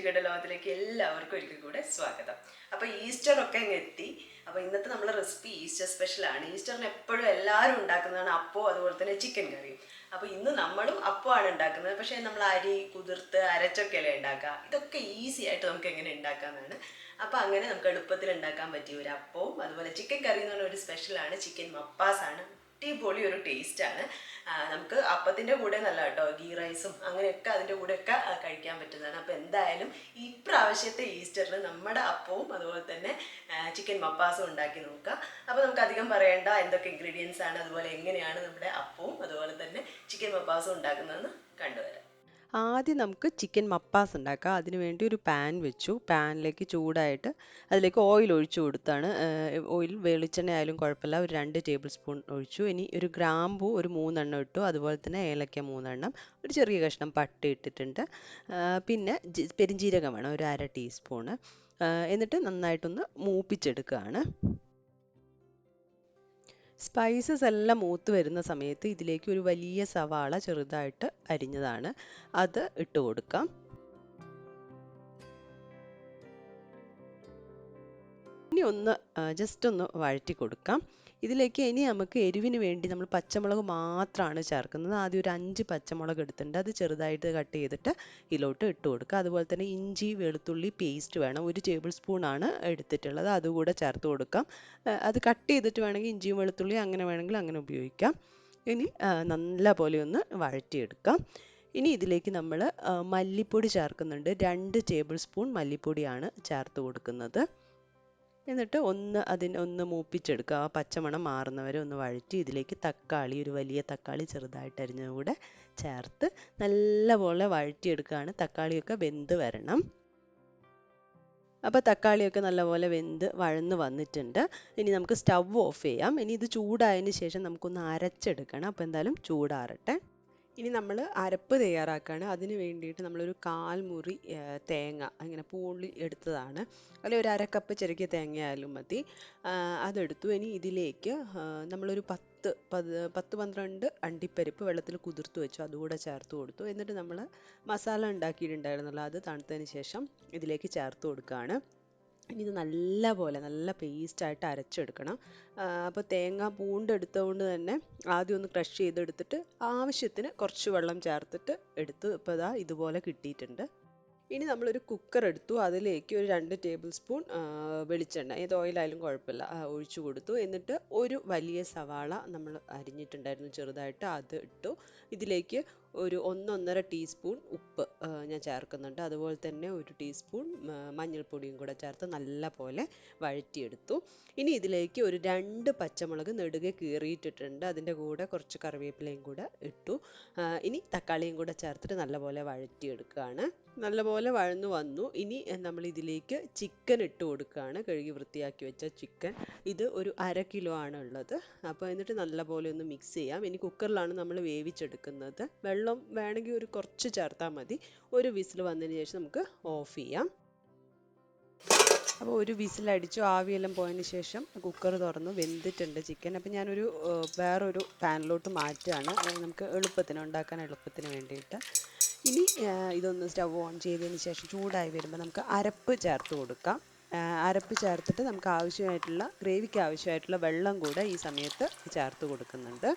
രുചികളുടെ ലോകത്തിലേക്ക് എല്ലാവർക്കും ഒരിക്കൽ കൂടെ സ്വാഗതം. അപ്പോൾ ഈസ്റ്റർ ഒക്കെ അങ്ങ് എത്തി. അപ്പോൾ ഇന്നത്തെ നമ്മുടെ റെസിപ്പി ഈസ്റ്റർ സ്പെഷ്യലാണ്. ഈസ്റ്ററിന് എപ്പോഴും എല്ലാവരും ഉണ്ടാക്കുന്നതാണ് അപ്പവും അതുപോലെ തന്നെ ചിക്കൻ കറിയും. അപ്പോൾ ഇന്ന് നമ്മളും അപ്പമാണ് ഉണ്ടാക്കുന്നത്. പക്ഷേ നമ്മൾ അരി കുതിർത്ത് അരച്ചൊക്കെയല്ലേ ഉണ്ടാക്കുക. ഇതൊക്കെ ഈസി ആയിട്ട് നമുക്ക് എങ്ങനെ ഉണ്ടാക്കാമെന്നാണ്. അപ്പോൾ അങ്ങനെ നമുക്ക് എളുപ്പത്തിൽ ഉണ്ടാക്കാൻ പറ്റിയ ഒരു അപ്പവും അതുപോലെ ചിക്കൻ കറി എന്ന് പറഞ്ഞ ഒരു സ്പെഷ്യലാണ്. ചിക്കൻ മപ്പാസാണ്. അടിപൊളി ഒരു ടേസ്റ്റാണ്. നമുക്ക് അപ്പത്തിൻ്റെ കൂടെ നല്ല കേട്ടോ, ഗീ റൈസും അങ്ങനെയൊക്കെ അതിൻ്റെ കൂടെയൊക്കെ കഴിക്കാൻ പറ്റുന്നതാണ്. അപ്പോൾ എന്തായാലും ഇപ്രാവശ്യത്തെ ഈസ്റ്ററിന് നമ്മുടെ അപ്പവും അതുപോലെ തന്നെ ചിക്കൻ മപ്പാസും ഉണ്ടാക്കി നോക്കുക. അപ്പോൾ നമുക്ക് അധികം പറയേണ്ട എന്തൊക്കെ ഇൻഗ്രീഡിയൻസ് ആണ് അതുപോലെ എങ്ങനെയാണ് നമ്മുടെ അപ്പവും അതുപോലെ തന്നെ ചിക്കൻ മപ്പാസും ഉണ്ടാക്കുന്നതെന്ന് കണ്ടുവരാം. ആദ്യം നമുക്ക് ചിക്കൻ മപ്പാസ് ഉണ്ടാക്കാം. അതിന് വേണ്ടി ഒരു പാൻ വെച്ചു. പാനിലേക്ക് ചൂടായിട്ട് അതിലേക്ക് ഓയിൽ ഒഴിച്ചു കൊടുത്താണ്. ഓയിൽ വെളിച്ചെണ്ണ ആയാലും കുഴപ്പമില്ല. ഒരു 2 ടേബിൾ സ്പൂൺ ഒഴിച്ചു. ഇനി ഒരു ഗ്രാമ്പൂ ഒരു 3 എണ്ണം ഇട്ടു. അതുപോലെ തന്നെ ഏലക്ക 3 എണ്ണം, ഒരു ചെറിയ കഷ്ണം പട്ട ഇട്ടിട്ടുണ്ട്. പിന്നെ പെരിഞ്ജീരകം വേണം, ഒരു 1/2 ടീസ്പൂണ്. എന്നിട്ട് നന്നായിട്ടൊന്ന് മൂപ്പിച്ചെടുക്കുകയാണ്. സ്പൈസസ് എല്ലാം മൂത്ത് വരുന്ന സമയത്ത് ഇതിലേക്ക് ഒരു വലിയ സവാള ചെറുതായിട്ട് അരിഞ്ഞതാണ്, അത് ഇട്ട് കൊടുക്കാം. ഇനി ഒന്ന് ജസ്റ്റ് ഒന്ന് വഴറ്റി കൊടുക്കാം. ഇതിലേക്ക് ഇനി നമുക്ക് എരിവിന് വേണ്ടി നമ്മൾ പച്ചമുളക് മാത്രമാണ് ചേർക്കുന്നത്. ആദ്യം ഒരു 5 പച്ചമുളക് എടുത്തിട്ടുണ്ട്, അത് ചെറുതായിട്ട് കട്ട് ചെയ്തിട്ട് ഇതിലോട്ട് ഇട്ട് കൊടുക്കുക. അതുപോലെ തന്നെ ഇഞ്ചി വെളുത്തുള്ളി പേസ്റ്റ് വേണം, 1 ടേബിൾ സ്പൂൺ ആണ് എടുത്തിട്ടുള്ളത്, അതുകൂടെ ചേർത്ത് കൊടുക്കാം. അത് കട്ട് ചെയ്തിട്ട് വേണമെങ്കിൽ ഇഞ്ചിയും വെളുത്തുള്ളിയും അങ്ങനെ വേണമെങ്കിൽ അങ്ങനെ ഉപയോഗിക്കാം. ഇനി നല്ല പോലെ ഒന്ന് വഴറ്റിയെടുക്കാം. ഇനി ഇതിലേക്ക് നമ്മൾ മല്ലിപ്പൊടി ചേർക്കുന്നുണ്ട്. 2 ടേബിൾ സ്പൂൺ മല്ലിപ്പൊടിയാണ് ചേർത്ത് കൊടുക്കുന്നത്. എന്നിട്ട് ഒന്ന് മൂപ്പിച്ചെടുക്കുക. ആ പച്ചമണം മാറുന്നവരെ ഒന്ന് വഴറ്റി ഇതിലേക്ക് തക്കാളി, ഒരു വലിയ തക്കാളി ചെറുതായിട്ട് അരിഞ്ഞത് കൂടെ ചേർത്ത് നല്ലപോലെ വഴറ്റിയെടുക്കുകയാണ്. തക്കാളിയൊക്കെ വെന്ത് വരണം. അപ്പോൾ തക്കാളിയൊക്കെ നല്ലപോലെ വെന്ത് വഴന്ന് വന്നിട്ടുണ്ട്. ഇനി നമുക്ക് സ്റ്റവ് ഓഫ് ചെയ്യാം. ഇനി ഇത് ചൂടായതിന് ശേഷം നമുക്കൊന്ന് അരച്ചെടുക്കണം. അപ്പോൾ എന്തായാലും ചൂടാറട്ടെ. ഇനി നമ്മൾ അരപ്പ് തയ്യാറാക്കുകയാണ്. അതിന് വേണ്ടിയിട്ട് നമ്മളൊരു 1/4 മുറി തേങ്ങ ഇങ്ങനെ പൂളി എടുത്തതാണ്, അല്ലെങ്കിൽ ഒരു 1/2 കപ്പ് ചെറുകിയ തേങ്ങ ആയാലും മതി. അതെടുത്തു. ഇനി ഇതിലേക്ക് നമ്മളൊരു 10-12 അണ്ടിപ്പരിപ്പ് വെള്ളത്തിൽ കുതിർത്ത് വെച്ചു, അതുകൂടെ ചേർത്ത് കൊടുത്തു. എന്നിട്ട് നമ്മൾ മസാല ഉണ്ടാക്കിയിട്ടുണ്ടായിരുന്നല്ലോ, അത് തണുത്തതിന് ശേഷം ഇതിലേക്ക് ചേർത്ത് കൊടുക്കുകയാണ്. ഇനി ഇത് നല്ല പേസ്റ്റായിട്ട് അരച്ചെടുക്കണം. അപ്പോൾ തേങ്ങ പൂണ്ടെടുത്തതുകൊണ്ട് തന്നെ ആദ്യം ഒന്ന് ക്രഷ് ചെയ്തെടുത്തിട്ട് ആവശ്യത്തിന് കുറച്ച് വെള്ളം ചേർത്തിട്ട് എടുത്ത് ഇപ്പോൾ ഇതാ ഇതുപോലെ കിട്ടിയിട്ടുണ്ട്. ഇനി നമ്മളൊരു കുക്കർ എടുത്തു. അതിലേക്ക് ഒരു 2 ടേബിൾ സ്പൂൺ വെളിച്ചെണ്ണ, ഏത് ഓയിലായാലും കുഴപ്പമില്ല, ഒഴിച്ചു കൊടുത്തു. എന്നിട്ട് ഒരു വലിയ സവാള നമ്മൾ അരിഞ്ഞിട്ടുണ്ടായിരുന്നു ചെറുതായിട്ട്, അത് ഇട്ടു. ഇതിലേക്ക് ഒരു 1-1.5 ടീസ്പൂൺ ഉപ്പ് ഞാൻ ചേർക്കുന്നുണ്ട്. അതുപോലെ തന്നെ 1 ടീസ്പൂൺ മഞ്ഞൾപ്പൊടിയും കൂടെ ചേർത്ത് നല്ല പോലെ വഴറ്റിയെടുത്തു. ഇനി ഇതിലേക്ക് ഒരു 2 പച്ചമുളക് നെടുകെ കീറിയിട്ടിട്ടുണ്ട്, അതിൻ്റെ കൂടെ കുറച്ച് കറിവേപ്പിലയും കൂടെ ഇട്ടു. ഇനി തക്കാളിയും കൂടെ ചേർത്തിട്ട് നല്ലപോലെ വഴറ്റിയെടുക്കുകയാണ്. നല്ലപോലെ വഴന്നു വന്നു. ഇനി നമ്മൾ ഇതിലേക്ക് ചിക്കൻ ഇട്ട് കൊടുക്കുകയാണ്, കഴുകി വൃത്തിയാക്കി വെച്ച ചിക്കൻ. ഇത് ഒരു 1/2 കിലോ ആണ് ഉള്ളത്. അപ്പോൾ എന്നിട്ട് നല്ലപോലെ ഒന്ന് മിക്സ് ചെയ്യാം. ഇനി കുക്കറിലാണ് നമ്മൾ വേവിച്ചെടുക്കുന്നത്. വെള്ളം വേണമെങ്കിൽ ഒരു കുറച്ച് ചേർത്താൽ മതി. ഒരു വിസിൽ വന്നതിന് ശേഷം നമുക്ക് ഓഫ് ചെയ്യാം. അപ്പോൾ ഒരു വിസിലടിച്ചു, ആവിയെല്ലാം പോയതിന് ശേഷം കുക്കർ തുറന്നു, വെന്തിട്ടുണ്ട് ചിക്കൻ. അപ്പോൾ ഞാനൊരു വേറൊരു പാനിലോട്ട് മാറ്റുകയാണ്, നമുക്ക് ഉണ്ടാക്കാൻ എളുപ്പത്തിന് വേണ്ടിയിട്ട്. ഇനി ഇതൊന്ന് സ്റ്റവ് ഓൺ ചെയ്തതിന് ശേഷം ചൂടായി വരുമ്പോൾ നമുക്ക് അരപ്പ് ചേർത്ത് കൊടുക്കാം. അരപ്പ് ചേർത്തിട്ട് നമുക്ക് ആവശ്യമായിട്ടുള്ള ഗ്രേവിക്ക് ആവശ്യമായിട്ടുള്ള വെള്ളം കൂടെ ഈ സമയത്ത് ചേർത്ത് കൊടുക്കുന്നുണ്ട്.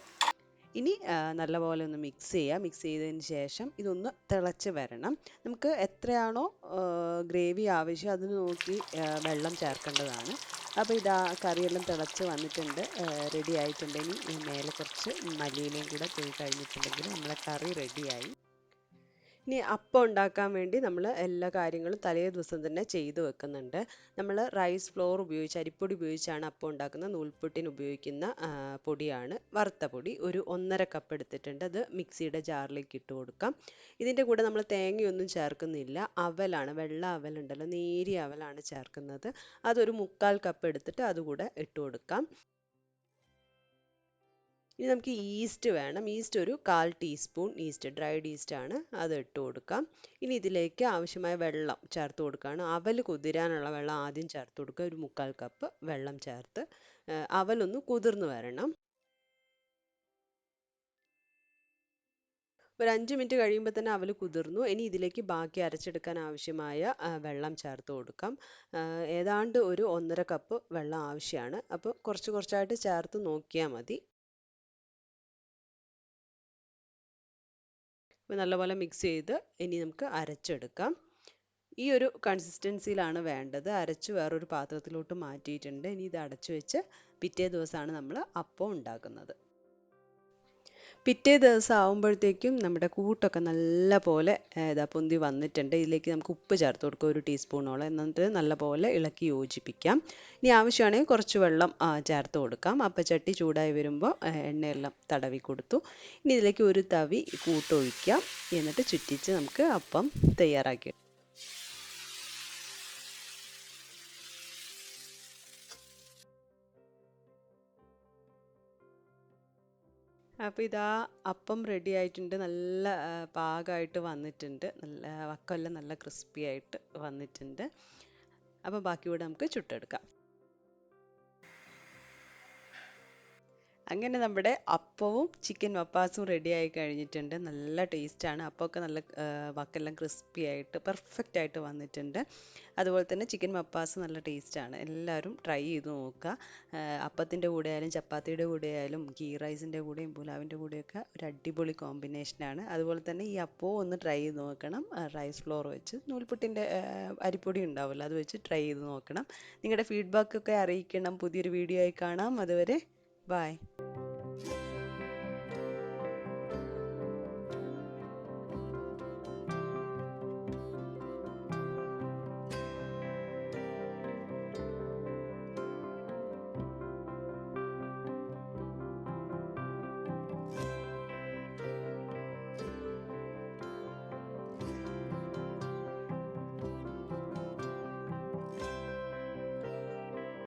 ഇനി നല്ലപോലെ ഒന്ന് മിക്സ് ചെയ്യുക. മിക്സ് ചെയ്തതിന് ശേഷം ഇതൊന്ന് തിളച്ച് വരണം. നമുക്ക് എത്രയാണോ ഗ്രേവി ആവശ്യം അതിന് നോക്കി വെള്ളം ചേർക്കേണ്ടതാണ്. അപ്പോൾ ഇതാ കറിയെല്ലാം തിളച്ച് വന്നിട്ടുണ്ട്, റെഡി ആയിട്ടുണ്ട്. ഇനി മേലെ കുറച്ച് മല്ലിയിലയും കൂടെ തൂവി കഴിഞ്ഞിട്ടുണ്ടെങ്കിൽ നമ്മളെ കറി റെഡിയായി. ഇനി അപ്പം ഉണ്ടാക്കാൻ വേണ്ടി നമ്മൾ എല്ലാ കാര്യങ്ങളും തലേ ദിവസം തന്നെ ചെയ്ത് വെക്കുന്നുണ്ട്. നമ്മൾ റൈസ് ഫ്ലോർ ഉപയോഗിച്ച്, അരിപ്പൊടി ഉപയോഗിച്ചാണ് അപ്പം ഉണ്ടാക്കുന്നത്. നൂൽപുട്ടിന് ഉപയോഗിക്കുന്ന പൊടിയാണ് വറുത്ത പൊടി. ഒരു 1.5 കപ്പ് എടുത്തിട്ടുണ്ട്, അത് മിക്സിയുടെ ജാറിലേക്ക് ഇട്ട് കൊടുക്കാം. ഇതിൻ്റെ കൂടെ നമ്മൾ തേങ്ങയൊന്നും ചേർക്കുന്നില്ല, അവലാണ്, വെള്ള അവലുണ്ടല്ലോ, നേരിയ അവലാണ് ചേർക്കുന്നത്. അതൊരു 1/4 കപ്പ് എടുത്തിട്ട് അതുകൂടെ ഇട്ട് കൊടുക്കാം. ഇനി നമുക്ക് ഈസ്റ്റ് വേണം. ഈസ്റ്റ് ഒരു 1/4 ടീസ്പൂൺ ഈസ്റ്റ്, ഡ്രൈഡ് ഈസ്റ്റ് ആണ്, അത് ഇട്ട് കൊടുക്കാം. ഇനി ഇതിലേക്ക് ആവശ്യമായ വെള്ളം ചേർത്ത് കൊടുക്കുകയാണ്. അവൽ കുതിരാനുള്ള വെള്ളം ആദ്യം ചേർത്ത് കൊടുക്കുക, ഒരു 1/4 കപ്പ് വെള്ളം ചേർത്ത്. അവലൊന്ന് കുതിർന്ന് വരണം. ഒരു 5 മിനിറ്റ് കഴിയുമ്പോൾ തന്നെ അവൽ കുതിർന്നു. ഇനി ഇതിലേക്ക് ബാക്കി അരച്ചെടുക്കാൻ ആവശ്യമായ വെള്ളം ചേർത്ത് കൊടുക്കാം. ഏതാണ്ട് ഒരു 1.5 കപ്പ് വെള്ളം ആവശ്യമാണ്. അപ്പോൾ കുറച്ച് കുറച്ചായിട്ട് ചേർത്ത് നോക്കിയാൽ മതി. നല്ലപോലെ മിക്സ് ചെയ്ത് ഇനി നമുക്ക് അരച്ചെടുക്കാം. ഈ ഒരു കൺസിസ്റ്റൻസിയിലാണ് വേണ്ടത്. അരച്ച് വേറൊരു പാത്രത്തിലോട്ട് മാറ്റിയിട്ടുണ്ട്. ഇനി ഇത് അടച്ചു വെച്ച് പിറ്റേ ദിവസമാണ് നമ്മൾ അപ്പം ഉണ്ടാക്കുന്നത്. പിറ്റേ ദിവസം ആകുമ്പോഴത്തേക്കും നമ്മുടെ കൂട്ടൊക്കെ നല്ല പോലെ ഇതാ പൊന്തി വന്നിട്ടുണ്ട്. ഇതിലേക്ക് നമുക്ക് ഉപ്പ് ചേർത്ത് കൊടുക്കുക 1 ടീസ്പൂണോളം. എന്നിട്ട് നല്ലപോലെ ഇളക്കി യോജിപ്പിക്കാം. ഇനി ആവശ്യമാണെങ്കിൽ കുറച്ച് വെള്ളം ചേർത്ത് കൊടുക്കാം. അപ്പച്ചട്ടി ചൂടായി വരുമ്പോൾ എണ്ണയെല്ലാം തടവി കൊടുത്തു. ഇനി ഇതിലേക്ക് ഒരു തവി കൂട്ടൊഴിക്കാം. എന്നിട്ട് ചുറ്റിച്ച് നമുക്ക് അപ്പം തയ്യാറാക്കി. അപ്പോൾ ഇതാ അപ്പം റെഡി ആയിട്ടുണ്ട്. നല്ല പാകമായിട്ട് വന്നിട്ടുണ്ട്. നല്ല വക്കമെല്ലാം നല്ല ക്രിസ്പി ആയിട്ട് വന്നിട്ടുണ്ട്. അപ്പോൾ ബാക്കി കൂടെ നമുക്ക് ചുട്ടെടുക്കാം. അങ്ങനെ നമ്മുടെ അപ്പവും ചിക്കൻ മപ്പാസും റെഡി ആയി കഴിഞ്ഞിട്ടുണ്ട്. നല്ല ടേസ്റ്റാണ്. അപ്പമൊക്കെ നല്ല വക്കെല്ലാം ക്രിസ്പി ആയിട്ട് പെർഫെക്റ്റ് ആയിട്ട് വന്നിട്ടുണ്ട്. അതുപോലെ തന്നെ ചിക്കൻ മപ്പാസ് നല്ല ടേസ്റ്റാണ്. എല്ലാവരും ട്രൈ ചെയ്ത് നോക്കുക. അപ്പത്തിൻ്റെ കൂടെ ആയാലും ചപ്പാത്തിയുടെ കൂടെ ആയാലും ഗീ റൈസിൻ്റെ കൂടെയും പുലാവിൻ്റെ കൂടെയൊക്കെ ഒരു അടിപൊളി കോമ്പിനേഷനാണ്. അതുപോലെ തന്നെ ഈ അപ്പവും ഒന്ന് ട്രൈ ചെയ്ത് നോക്കണം. റൈസ് ഫ്ലോർ വെച്ച് നൂൽപുട്ടിൻ്റെ അരിപ്പൊടി ഉണ്ടാവുമല്ലോ, അത് വെച്ച് ട്രൈ ചെയ്ത് നോക്കണം. നിങ്ങളുടെ ഫീഡ്ബാക്കൊക്കെ അറിയിക്കണം. പുതിയൊരു വീഡിയോ ആയി കാണാം. അതുവരെ ബൈ.